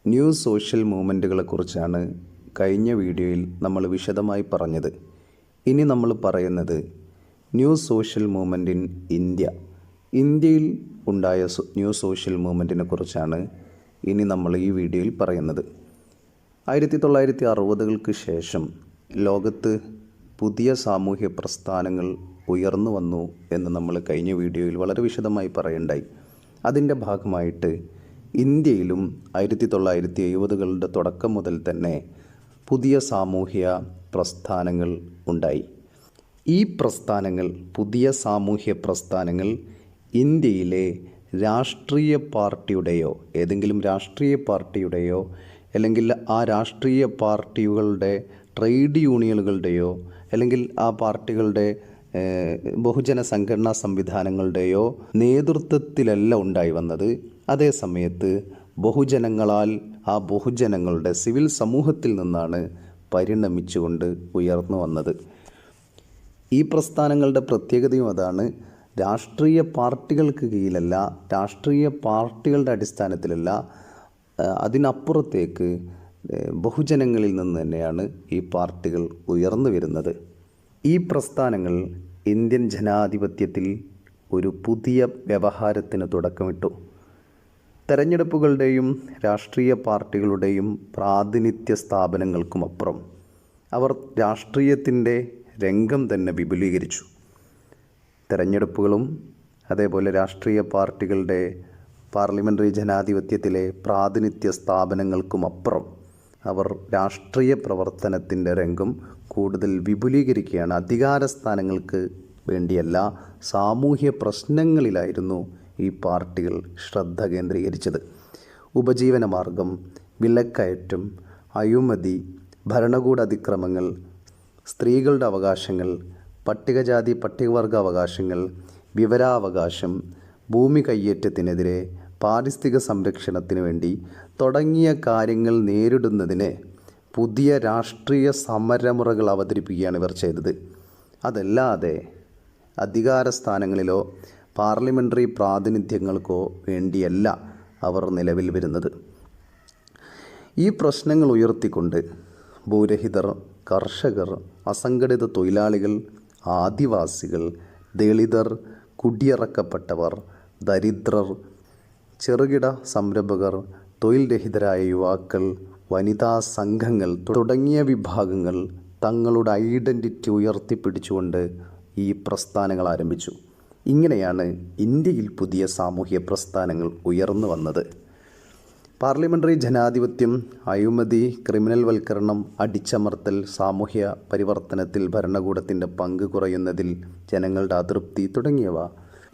New social മൂവ്മെൻറ്റുകളെക്കുറിച്ചാണ് കഴിഞ്ഞ വീഡിയോയിൽ നമ്മൾ വിശദമായി പറഞ്ഞത്. ഇനി നമ്മൾ പറയുന്നത് ന്യൂ സോഷ്യൽ മൂവ്മെൻറ്റ് ഇൻ ഇന്ത്യയിൽ ഉണ്ടായ ന്യൂ സോഷ്യൽ മൂവ്മെൻറ്റിനെ കുറിച്ചാണ് ഇനി നമ്മൾ ഈ വീഡിയോയിൽ പറയുന്നത്. 1960-കൾക്ക് ശേഷം ലോകത്ത് പുതിയ സാമൂഹ്യ പ്രസ്ഥാനങ്ങൾ ഉയർന്നു വന്നു എന്ന് നമ്മൾ കഴിഞ്ഞ വീഡിയോയിൽ വളരെ വിശദമായി പറയുണ്ടായി. അതിൻ്റെ ഭാഗമായിട്ട് ഇന്ത്യയിലും 1970-കളുടെ തുടക്കം മുതൽ തന്നെ പുതിയ സാമൂഹ്യ പ്രസ്ഥാനങ്ങൾ ഉണ്ടായി. ഈ പ്രസ്ഥാനങ്ങൾ, പുതിയ സാമൂഹ്യ പ്രസ്ഥാനങ്ങൾ ഇന്ത്യയിലെ രാഷ്ട്രീയ പാർട്ടിയുടെയോ ഏതെങ്കിലും രാഷ്ട്രീയ പാർട്ടിയുടെയോ അല്ലെങ്കിൽ ആ രാഷ്ട്രീയ പാർട്ടികളുടെ ട്രേഡ് യൂണിയനുകളുടെയോ അല്ലെങ്കിൽ ആ പാർട്ടികളുടെ ബഹുജന സംഘടനാ സംവിധാനങ്ങളുടെയോ നേതൃത്വത്തിലല്ല ഉണ്ടായി വന്നത്. അതേ സമയത്ത് ബഹുജനങ്ങളാൽ, ആ ബഹുജനങ്ങളുടെ സിവിൽ സമൂഹത്തിൽ നിന്നാണ് പരിണമിച്ചുകൊണ്ട് ഉയർന്നു വന്നത്. ഈ പ്രസ്ഥാനങ്ങളുടെ പ്രത്യേകതയും അതാണ്. രാഷ്ട്രീയ പാർട്ടികൾക്ക് കീഴിലല്ല, രാഷ്ട്രീയ പാർട്ടികളുടെ അടിസ്ഥാനത്തിലല്ല, അതിനപ്പുറത്തേക്ക് ബഹുജനങ്ങളിൽ നിന്ന് തന്നെയാണ് ഈ പാർട്ടികൾ ഉയർന്നു വരുന്നത്. ഈ പ്രസ്ഥാനങ്ങൾ ഇന്ത്യൻ ജനാധിപത്യത്തിൽ ഒരു പുതിയ വ്യവഹാരത്തിന് തുടക്കമിട്ടു. തെരഞ്ഞെടുപ്പുകളുടെയും രാഷ്ട്രീയ പാർട്ടികളുടെയും പ്രാതിനിധ്യ സ്ഥാപനങ്ങൾക്കുമപ്പുറം അവർ രാഷ്ട്രീയത്തിൻ്റെ രംഗം തന്നെ വിപുലീകരിച്ചു. തെരഞ്ഞെടുപ്പുകളും അതേപോലെ രാഷ്ട്രീയ പാർട്ടികളുടെ പാർലമെൻ്ററി ജനാധിപത്യത്തിലെ പ്രാതിനിധ്യ സ്ഥാപനങ്ങൾക്കുമപ്പുറം അവർ രാഷ്ട്രീയ പ്രവർത്തനത്തിൻ്റെ രംഗം കൂടുതൽ വിപുലീകരിക്കുകയാണ്. അധികാര സ്ഥാനങ്ങൾക്ക് വേണ്ടിയല്ല, സാമൂഹ്യ പ്രശ്നങ്ങളിലായിരുന്നു ഈ പാർട്ടികൾ ശ്രദ്ധ കേന്ദ്രീകരിച്ചത്. ഉപജീവന മാർഗം, വിലക്കയറ്റം, അഴിമതി, ഭരണകൂട അതിക്രമങ്ങൾ, സ്ത്രീകളുടെ അവകാശങ്ങൾ, പട്ടികജാതി പട്ടികവർഗ അവകാശങ്ങൾ, വിവരാവകാശം, ഭൂമി കയ്യേറ്റത്തിനെതിരെ, പാരിസ്ഥിതിക സംരക്ഷണത്തിന് വേണ്ടി തുടങ്ങിയ കാര്യങ്ങൾ നേരിടുന്നതിന് പുതിയ രാഷ്ട്രീയ സമരമുറകൾ അവതരിപ്പിക്കുകയാണ് ഇവർ ചെയ്തത്. അതല്ലാതെ അധികാര സ്ഥാനങ്ങളിലോ പാർലമെൻ്ററി പ്രാതിനിധ്യങ്ങൾക്കോ വേണ്ടിയല്ല അവർ നിലവിൽ വരുന്നത്. ഈ പ്രശ്നങ്ങൾ ഉയർത്തിക്കൊണ്ട് ഭൂരഹിതർ, കർഷകർ, അസംഘടിത തൊഴിലാളികൾ, ആദിവാസികൾ, ദളിതർ, കുടിയിറക്കപ്പെട്ടവർ, ദരിദ്രർ, ചെറുകിട സംരംഭകർ, തൊഴിൽ രഹിതരായ യുവാക്കൾ, വനിതാ സംഘങ്ങൾ തുടങ്ങിയ വിഭാഗങ്ങൾ തങ്ങളുടെ ഐഡൻറ്റിറ്റി ഉയർത്തിപ്പിടിച്ചുകൊണ്ട് ഈ പ്രസ്ഥാനങ്ങൾ ആരംഭിച്ചു. ഇങ്ങനെയാണ് ഇന്ത്യയിൽ പുതിയ സാമൂഹ്യ പ്രസ്ഥാനങ്ങൾ ഉയർന്നു വന്നത്. പാർലമെൻ്ററി ജനാധിപത്യം, അഴിമതി, ക്രിമിനൽ വൽക്കരണം, അടിച്ചമർത്തൽ, സാമൂഹ്യ പരിവർത്തനത്തിൽ ഭരണകൂടത്തിൻ്റെ പങ്ക് കുറയുന്നതിൽ ജനങ്ങളുടെ അതൃപ്തി തുടങ്ങിയവ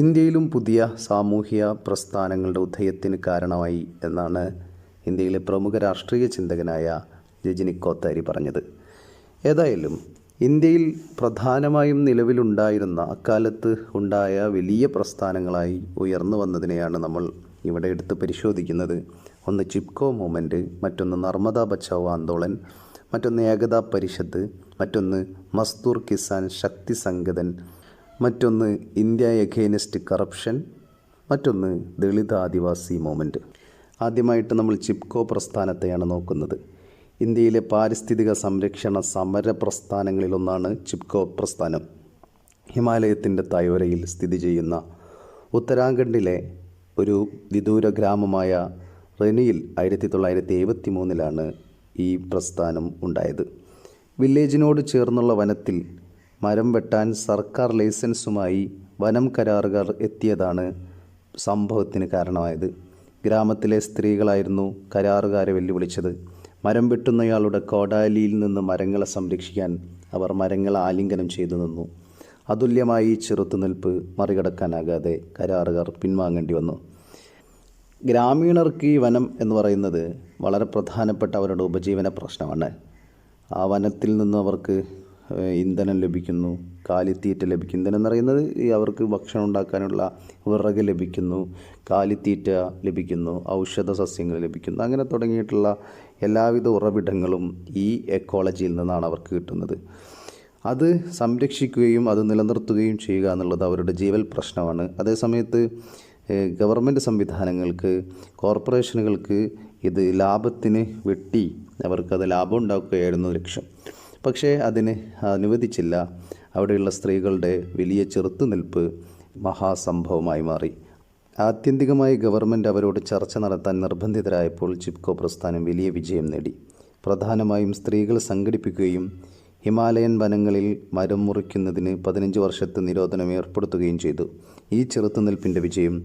ഇന്ത്യയിലും പുതിയ സാമൂഹ്യ പ്രസ്ഥാനങ്ങളുടെ ഉദയത്തിന് കാരണമായി എന്നാണ് ഇന്ത്യയിലെ പ്രമുഖ രാഷ്ട്രീയ ചിന്തകനായ രജനി കോത്താരി പറഞ്ഞത്. ഏതായാലും ഇന്ത്യയിൽ പ്രധാനമായും നിലവിലുണ്ടായിരുന്ന, അക്കാലത്ത് ഉണ്ടായ വലിയ പ്രസ്ഥാനങ്ങളായി ഉയർന്നു വന്നതിനെയാണ് നമ്മൾ ഇവിടെ എടുത്ത് പരിശോധിക്കുന്നത്. ഒന്ന് ചിപ്കോ മൂവ്മെൻറ്റ്, മറ്റൊന്ന് നർമ്മദ ബച്ചാവോ ആന്തോളൻ, മറ്റൊന്ന് ഏകതാ പരിഷത്ത്, മറ്റൊന്ന് മസ്ദൂർ കിസാൻ ശക്തി സംഗതൻ, മറ്റൊന്ന് ഇന്ത്യ എഗെയിൻസ്റ്റ് കറപ്ഷൻ, മറ്റൊന്ന് ദളിത് ആദിവാസി മൂവ്മെൻറ്റ്. ആദ്യമായിട്ട് നമ്മൾ ചിപ്കോ പ്രസ്ഥാനത്തെയാണ് നോക്കുന്നത്. ഇന്ത്യയിലെ പാരിസ്ഥിതിക സംരക്ഷണ സമര പ്രസ്ഥാനങ്ങളിലൊന്നാണ് ചിപ്കോ പ്രസ്ഥാനം. ഹിമാലയത്തിൻ്റെ താഴ്വരയിൽ സ്ഥിതി ചെയ്യുന്ന ഉത്തരാഖണ്ഡിലെ ഒരു വിദൂര ഗ്രാമമായ റെനിയിൽ 1973 ഈ പ്രസ്ഥാനം ഉണ്ടായത്. വില്ലേജിനോട് ചേർന്നുള്ള വനത്തിൽ മരം വെട്ടാൻ സർക്കാർ ലൈസൻസുമായി വനം കരാറുകാർ എത്തിയതാണ് സംഭവത്തിന് കാരണമായത്. ഗ്രാമത്തിലെ സ്ത്രീകളായിരുന്നു കരാറുകാരെ വെല്ലുവിളിച്ചത്. മരം വെട്ടുന്നയാളുടെ കോടാലിയിൽ നിന്ന് മരങ്ങളെ സംരക്ഷിക്കാൻ അവർ മരങ്ങളെ ആലിംഗനം ചെയ്തു നിന്നു. അതുല്യമായി ചെറുത്തുനിൽപ്പ് മറികടക്കാനാകാതെ കരാറുകാർ പിൻവാങ്ങേണ്ടി വന്നു. ഗ്രാമീണർക്ക് ഈ വനം എന്ന് പറയുന്നത് വളരെ പ്രധാനപ്പെട്ട അവരുടെ ഉപജീവന പ്രശ്നമാണ്. ആ വനത്തിൽ നിന്ന് അവർക്ക് ഇന്ധനം ലഭിക്കുന്നു, കാലിത്തീറ്റ ലഭിക്കും. ഇന്ധനം എന്ന് പറയുന്നത് അവർക്ക് ഭക്ഷണം ഉണ്ടാക്കാനുള്ള വിറക് ലഭിക്കുന്നു, കാലിത്തീറ്റ ലഭിക്കുന്നു, ഔഷധ സസ്യങ്ങൾ ലഭിക്കുന്നു. അങ്ങനെ തുടങ്ങിയിട്ടുള്ള എല്ലാവിധ ഉറവിടങ്ങളും ഈ എക്കോളജിയിൽ നിന്നാണ് അവർക്ക് കിട്ടുന്നത്. അത് സംരക്ഷിക്കുകയും അത് നിലനിർത്തുകയും ചെയ്യുക എന്നുള്ളത് അവരുടെ ജീവൽ പ്രശ്നമാണ്. അതേസമയത്ത് ഗവൺമെൻറ് സംവിധാനങ്ങൾക്ക്, കോർപ്പറേഷനുകൾക്ക് ഇത് ലാഭത്തിന് വെട്ടി അവർക്കത് ലാഭം ഉണ്ടാക്കുകയായിരുന്നു ലക്ഷ്യം. പക്ഷേ അതിന് അനുവദിച്ചില്ല. അവിടെയുള്ള സ്ത്രീകളുടെ വലിയ ചെറുത്തുനിൽപ്പ് മഹാസംഭവമായി മാറി. ആത്യന്തികമായി ഗവൺമെൻറ് അവരോട് ചർച്ച നടത്താൻ നിർബന്ധിതരായപ്പോൾ ചിപ്കോ പ്രസ്ഥാനം വലിയ വിജയം നേടി. പ്രധാനമായും സ്ത്രീകൾ സംഘടിപ്പിക്കുകയും ഹിമാലയൻ വനങ്ങളിൽ മരം മുറിക്കുന്നതിന് 15 വർഷത്തെ നിരോധനം ഏർപ്പെടുത്തുകയും ചെയ്തു. ഈ ചെറുത്തുനിൽപ്പിൻ്റെ വിജയം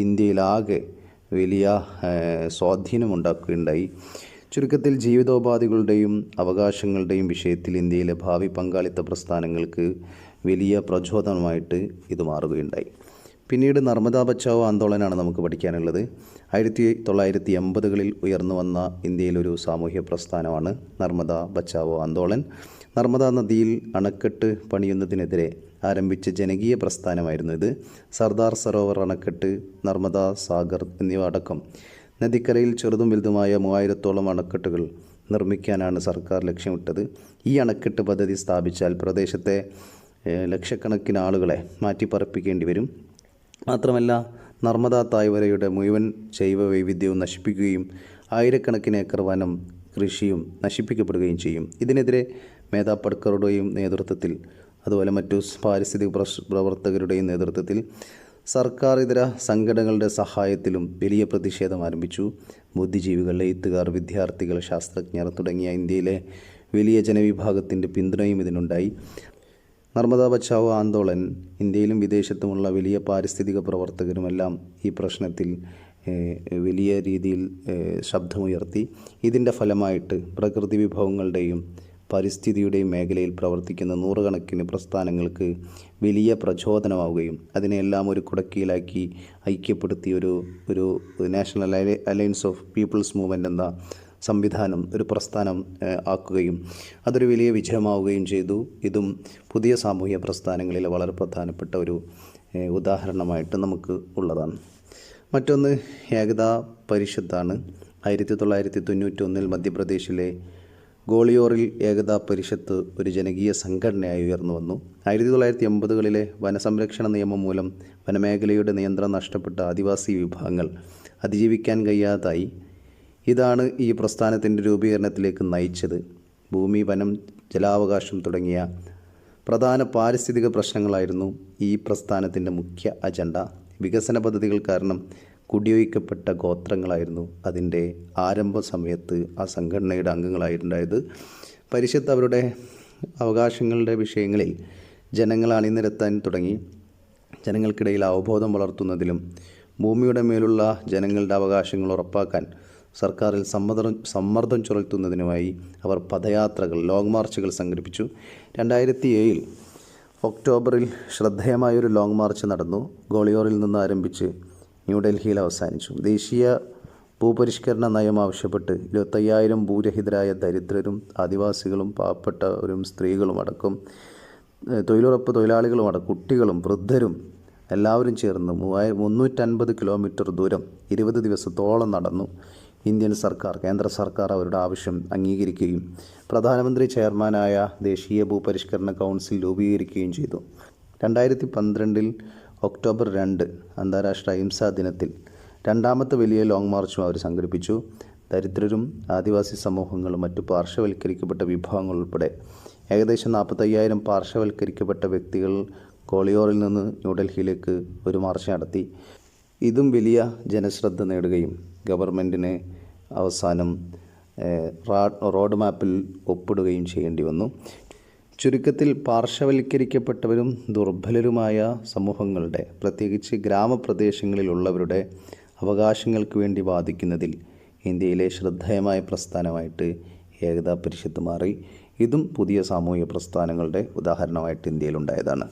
ഇന്ത്യയിലാകെ വലിയ സ്വാധീനമുണ്ടാക്കുകയുണ്ടായി. ചുരുക്കത്തിൽ ജീവിതോപാധികളുടെയും അവകാശങ്ങളുടെയും വിഷയത്തിൽ ഇന്ത്യയിലെ ഭാവി പങ്കാളിത്ത പ്രസ്ഥാനങ്ങൾക്ക് വലിയ പ്രചോദനമായിട്ട് ഇത് മാറുകയുണ്ടായി. പിന്നീട് നർമ്മദാ ബച്ചാവോ ആന്തോളനാണ് നമുക്ക് പഠിക്കാനുള്ളത്. 1980കളിൽ ഉയർന്നു വന്ന ഇന്ത്യയിലൊരു സാമൂഹ്യ പ്രസ്ഥാനമാണ് നർമ്മദാ ബച്ചാവോ ആന്തോളൻ. നർമ്മദാ നദിയിൽ അണക്കെട്ട് പണിയുന്നതിനെതിരെ ആരംഭിച്ച ജനകീയ പ്രസ്ഥാനമായിരുന്നു ഇത്. സർദാർ സരോവർ അണക്കെട്ട്, നർമ്മദാ സാഗർ എന്നിവ അടക്കം നദിക്കരയിൽ ചെറുതും വലുതുമായ 3000-ഓളം അണക്കെട്ടുകൾ നിർമ്മിക്കാനാണ് സർക്കാർ ലക്ഷ്യമിട്ടത്. ഈ അണക്കെട്ട് പദ്ധതി സ്ഥാപിച്ചാൽ പ്രദേശത്തെ ലക്ഷക്കണക്കിന് ആളുകളെ മാറ്റിപ്പാർപ്പിക്കേണ്ടി വരും. മാത്രമല്ല നർമ്മദാ താഴ്വരയുടെ മുഴുവൻ ജൈവ വൈവിധ്യവും നശിപ്പിക്കുകയും ആയിരക്കണക്കിന് ഏക്കർ വനം കൃഷിയും നശിപ്പിക്കപ്പെടുകയും ചെയ്യും. ഇതിനെതിരെ മേധാ പട്കറുടെയും നേതൃത്വത്തിൽ അതുപോലെ മറ്റു പാരിസ്ഥിതിക പ്രവർത്തകരുടെയും നേതൃത്വത്തിൽ സർക്കാർ ഇതര സംഘടനകളുടെ സഹായത്തിലും വലിയ പ്രതിഷേധം ആരംഭിച്ചു. ബുദ്ധിജീവികൾ, എഴുത്തുകാർ, വിദ്യാർത്ഥികൾ, ശാസ്ത്രജ്ഞർ തുടങ്ങിയ ഇന്ത്യയിലെ വലിയ ജനവിഭാഗത്തിൻ്റെ പിന്തുണയും ഇതിനുണ്ടായി. നർമ്മദാ ബച്ചാവോ ആന്തോളൻ ഇന്ത്യയിലും വിദേശത്തുമുള്ള വലിയ പാരിസ്ഥിതിക പ്രവർത്തകരുമെല്ലാം ഈ പ്രശ്നത്തിൽ വലിയ രീതിയിൽ ശബ്ദമുയർത്തി. ഇതിൻ്റെ ഫലമായിട്ട് പ്രകൃതി വിഭവങ്ങളുടെയും പരിസ്ഥിതിയുടെയും മേഖലയിൽ പ്രവർത്തിക്കുന്ന നൂറുകണക്കിന് പ്രസ്ഥാനങ്ങൾക്ക് വലിയ പ്രചോദനമാവുകയും അതിനെല്ലാം ഒരു കുടക്കീഴിലാക്കി ഐക്യപ്പെടുത്തി ഒരു National Alliance of People's Movement എന്ന സംവിധാനം, ഒരു പ്രസ്ഥാനം ആക്കുകയും അതൊരു വലിയ വിജയമാവുകയും ചെയ്തു. ഇതും പുതിയ സാമൂഹ്യ പ്രസ്ഥാനങ്ങളിൽ വളരെ പ്രധാനപ്പെട്ട ഒരു ഉദാഹരണമായിട്ട് നമുക്ക് ഉള്ളതാണ്. മറ്റൊന്ന് ഏകതാ പരിഷത്താണ്. 1991 മധ്യപ്രദേശിലെ ഗോളിയോറിൽ ഏകതാ പരിഷത്ത് ഒരു ജനകീയ സംഘടനയായി ഉയർന്നു വന്നു. 1980കളിലെ വനസംരക്ഷണ നിയമം മൂലം വനമേഖലയുടെ നിയന്ത്രണം നഷ്ടപ്പെട്ട ആദിവാസി വിഭാഗങ്ങൾ അതിജീവിക്കാൻ കഴിയാതായി. ഇതാണ് ഈ പ്രസ്ഥാനത്തിൻ്റെ രൂപീകരണത്തിലേക്ക് നയിച്ചത്. ഭൂമി, വനം, ജലാവകാശം തുടങ്ങിയ പ്രധാന പാരിസ്ഥിതിക പ്രശ്നങ്ങളായിരുന്നു ഈ പ്രസ്ഥാനത്തിൻ്റെ മുഖ്യ അജണ്ട. വികസന പദ്ധതികൾ കാരണം കുടിയൊഴിക്കപ്പെട്ട ഗോത്രങ്ങളായിരുന്നു അതിൻ്റെ ആരംഭ സമയത്ത് ആ സംഘടനയുടെ അംഗങ്ങളായിട്ടുണ്ടായത്. പരിഷത്ത് അവരുടെ അവകാശങ്ങളുടെ വിഷയങ്ങളിൽ ജനങ്ങൾ അണിനിരത്താൻ തുടങ്ങി. ജനങ്ങൾക്കിടയിൽ അവബോധം വളർത്തുന്നതിലും ഭൂമിയുടെ മേലുള്ള ജനങ്ങളുടെ അവകാശങ്ങൾ ഉറപ്പാക്കാൻ സർക്കാരിൽ സമ്മർദ്ദം ചെലുത്തുന്നതിനുമായി അവർ പദയാത്രകൾ, ലോങ് മാർച്ചുകൾ സംഘടിപ്പിച്ചു. 2007 ഒക്ടോബറിൽ ശ്രദ്ധേയമായൊരു ലോങ് മാർച്ച് നടന്നു. ഗോളിയോറിൽ നിന്ന് ആരംഭിച്ച് ന്യൂഡൽഹിയിൽ അവസാനിച്ചു. ദേശീയ ഭൂപരിഷ്കരണ നയം ആവശ്യപ്പെട്ട് 25,000 ഭൂരഹിതരായ ദരിദ്രരും ആദിവാസികളും പാവപ്പെട്ടവരും സ്ത്രീകളും അടക്കം തൊഴിലുറപ്പ് തൊഴിലാളികളും അടക്കം കുട്ടികളും വൃദ്ധരും എല്ലാവരും ചേർന്ന് 350 കിലോമീറ്റർ ദൂരം 20 ദിവസത്തോളം നടന്നു. ഇന്ത്യൻ സർക്കാർ, കേന്ദ്ര സർക്കാർ അവരുടെ ആവശ്യം അംഗീകരിക്കുകയും പ്രധാനമന്ത്രി ചെയർമാനായ ദേശീയ ഭൂപരിഷ്കരണ കൗൺസിൽ രൂപീകരിക്കുകയും ചെയ്തു. 2012 ഒക്ടോബർ 2 അന്താരാഷ്ട്ര അഹിംസാ ദിനത്തിൽ രണ്ടാമത്തെ വലിയ ലോങ് മാർച്ചും അവർ സംഘടിപ്പിച്ചു. ദരിദ്രരും ആദിവാസി സമൂഹങ്ങളും മറ്റു പാർശ്വവൽക്കരിക്കപ്പെട്ട വിഭാഗങ്ങൾ ഉൾപ്പെടെ ഏകദേശം 45,000 പാർശ്വവൽക്കരിക്കപ്പെട്ട വ്യക്തികൾ ഗോളിയോറിൽ നിന്ന് ന്യൂഡൽഹിയിലേക്ക് ഒരു മാർച്ച് നടത്തി. ഇതും വലിയ ജനശ്രദ്ധ നേടുകയും ഗവൺമെൻറ്റിന് അവസാനം റോഡ് മാപ്പിൽ ഒപ്പിടുകയും ചെയ്യേണ്ടി വന്നു. ചുരുക്കത്തിൽ പാർശ്വവൽക്കരിക്കപ്പെട്ടവരും ദുർബലരുമായ സമൂഹങ്ങളുടെ, പ്രത്യേകിച്ച് ഗ്രാമപ്രദേശങ്ങളിലുള്ളവരുടെ അവകാശങ്ങൾക്ക് വേണ്ടി വാദിക്കുന്നതിൽ ഇന്ത്യയിലെ ശ്രദ്ധേയമായ പ്രസ്ഥാനമായിട്ട് ഏകതാ പരിഷത്ത് മാറി. ഇതും പുതിയ സാമൂഹിക പ്രസ്ഥാനങ്ങളുടെ ഉദാഹരണമായിട്ട് ഇന്ത്യയിലുണ്ടായതാണ്.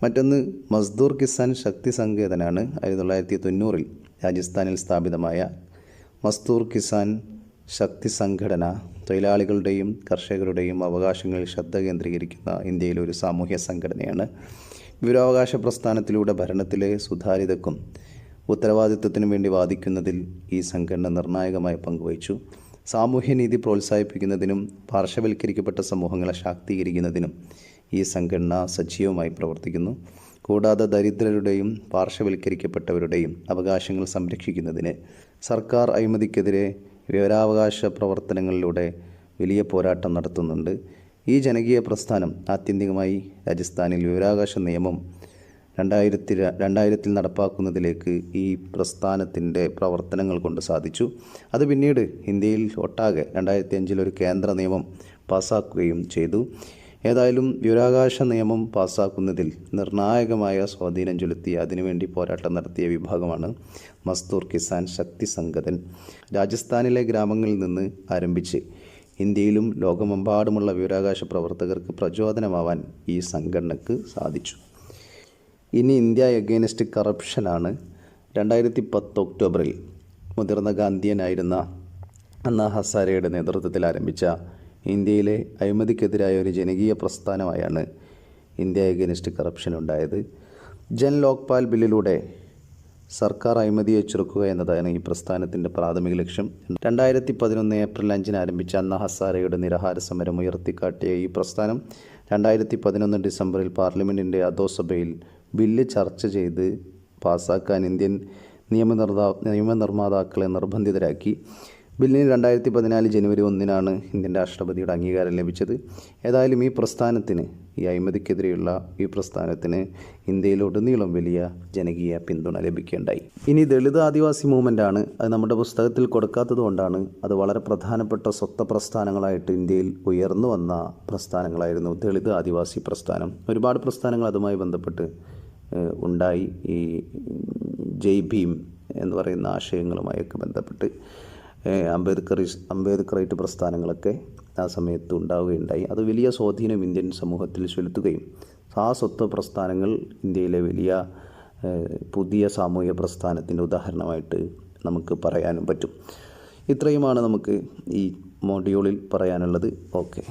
മറ്റൊന്ന് മസ്ദൂർ കിസാൻ ശക്തി സങ്കേതനാണ്. 1990 രാജസ്ഥാനിൽ സ്ഥാപിതമായ മസ്ദൂർ കിസാൻ ശക്തി സംഘടന തൊഴിലാളികളുടെയും കർഷകരുടെയും അവകാശങ്ങളിൽ ശ്രദ്ധ കേന്ദ്രീകരിക്കുന്ന ഇന്ത്യയിലെ ഒരു സാമൂഹ്യ സംഘടനയാണ്. വിവരാവകാശ പ്രസ്ഥാനത്തിലൂടെ ഭരണത്തിലെ സുതാര്യതയ്ക്കും ഉത്തരവാദിത്വത്തിനും വേണ്ടി വാദിക്കുന്നതിൽ ഈ സംഘടന നിർണായകമായ പങ്കുവഹിച്ചു. സാമൂഹ്യനീതി പ്രോത്സാഹിപ്പിക്കുന്നതിനും പാർശ്വവൽക്കരിക്കപ്പെട്ട സമൂഹങ്ങളെ ശാക്തീകരിക്കുന്നതിനും ഈ സംഘടന സജീവമായി പ്രവർത്തിക്കുന്നു. കൂടാതെ ദരിദ്രരുടെയും പാർശ്വവൽക്കരിക്കപ്പെട്ടവരുടെയും അവകാശങ്ങൾ സംരക്ഷിക്കുന്നതിന് സർക്കാർ അഴിമതിക്കെതിരെ വിവരാവകാശ പ്രവർത്തനങ്ങളിലൂടെ വലിയ പോരാട്ടം നടത്തുന്നുണ്ട്. ഈ ജനകീയ പ്രസ്ഥാനം ആത്യന്തികമായി രാജസ്ഥാനിൽ വിവരാവകാശ നിയമം 2000 നടപ്പാക്കുന്നതിലേക്ക് ഈ പ്രസ്ഥാനത്തിൻ്റെ പ്രവർത്തനങ്ങൾ കൊണ്ട് സാധിച്ചു. അത് പിന്നീട് ഇന്ത്യയിൽ ഒട്ടാകെ 2005 ഒരു കേന്ദ്ര നിയമം പാസ്സാക്കുകയും ചെയ്തു. ഏതായാലും വിവരാവകാശ നിയമം പാസ്സാക്കുന്നതിൽ നിർണായകമായ സ്വാധീനം ചെലുത്തിയ, അതിനുവേണ്ടി പോരാട്ടം നടത്തിയ വിഭാഗമാണ് മസ്ദൂർ കിസാൻ ശക്തി സംഗതൻ. രാജസ്ഥാനിലെ ഗ്രാമങ്ങളിൽ നിന്ന് ആരംഭിച്ച് ഇന്ത്യയിലും ലോകമെമ്പാടുമുള്ള വിവരാവകാശ പ്രവർത്തകർക്ക് പ്രചോദനമാവാൻ ഈ സംഘടനയ്ക്ക് സാധിച്ചു. ഇനി ഇന്ത്യ എഗെയിൻസ്റ്റ് കറപ്ഷനാണ്. 2010 ഒക്ടോബറിൽ മുതിർന്ന ഗാന്ധിയനായിരുന്ന അണ്ണാ ഹസാരെയുടെ നേതൃത്വത്തിൽ ആരംഭിച്ച ഇന്ത്യയിലെ അഴിമതിക്കെതിരായ ഒരു ജനകീയ പ്രസ്ഥാനമായാണ് ഇന്ത്യ എഗെയിൻസ്റ്റ് കറപ്ഷൻ ഉണ്ടായത്. ജൻ ലോക്പാൽ ബില്ലിലൂടെ സർക്കാർ അഴിമതിയെ ചെറുക്കുക എന്നതാണ് ഈ പ്രസ്ഥാനത്തിൻ്റെ പ്രാഥമിക ലക്ഷ്യം. 2011 ഏപ്രിൽ 5 ആരംഭിച്ച അണ്ണാ ഹസാരെയുടെ നിരാഹാര സമരം ഉയർത്തിക്കാട്ടിയ ഈ പ്രസ്ഥാനം 2011 ഡിസംബറിൽ പാർലമെൻറ്റിൻ്റെ അധോസഭയിൽ ബില്ല് ചർച്ച ചെയ്ത് പാസ്സാക്കാൻ ഇന്ത്യൻ നിയമനിർമ്മാതാക്കളെ നിർബന്ധിതരാക്കി. ബില്ലിന് 2014 ജനുവരി 1 ഇന്ത്യൻ രാഷ്ട്രപതിയുടെ അംഗീകാരം ലഭിച്ചത്. ഏതായാലും ഈ പ്രസ്ഥാനത്തിന്, ഈ അഴിമതിക്കെതിരെയുള്ള ഈ പ്രസ്ഥാനത്തിന് ഇന്ത്യയിലുടനീളം വലിയ ജനകീയ പിന്തുണ ലഭിക്കുകയുണ്ടായി. ഇനി ദളിത് ആദിവാസി മൂവ്മെൻ്റാണ്. അത് നമ്മുടെ പുസ്തകത്തിൽ കൊടുക്കാത്തത് കൊണ്ടാണ്. അത് വളരെ പ്രധാനപ്പെട്ട സ്വത്വ പ്രസ്ഥാനങ്ങളായിട്ട് ഇന്ത്യയിൽ ഉയർന്നു വന്ന പ്രസ്ഥാനങ്ങളായിരുന്നു ദളിത് ആദിവാസി പ്രസ്ഥാനം. ഒരുപാട് പ്രസ്ഥാനങ്ങൾ അതുമായി ബന്ധപ്പെട്ട് ഉണ്ടായി. ഈ ജയ് ഭീം എന്ന് പറയുന്ന ആശയങ്ങളുമായൊക്കെ ബന്ധപ്പെട്ട് അംബേദ്കറൈറ്റ് പ്രസ്ഥാനങ്ങളൊക്കെ ആ സമയത്ത് ഉണ്ടാവുകയുണ്ടായി. അത് വലിയ സ്വാധീനം ഇന്ത്യൻ സമൂഹത്തിൽ ചെലുത്തുകയും ആ സ്വത്വ പ്രസ്ഥാനങ്ങൾ ഇന്ത്യയിലെ വലിയ പുതിയ സാമൂഹിക പ്രസ്ഥാനത്തിൻ്റെ ഉദാഹരണമായിട്ട് നമുക്ക് പറയാനും പറ്റും. ഇത്രയുമാണ് നമുക്ക് ഈ മോഡ്യൂളിൽ പറയാനുള്ളത്. ഓക്കെ.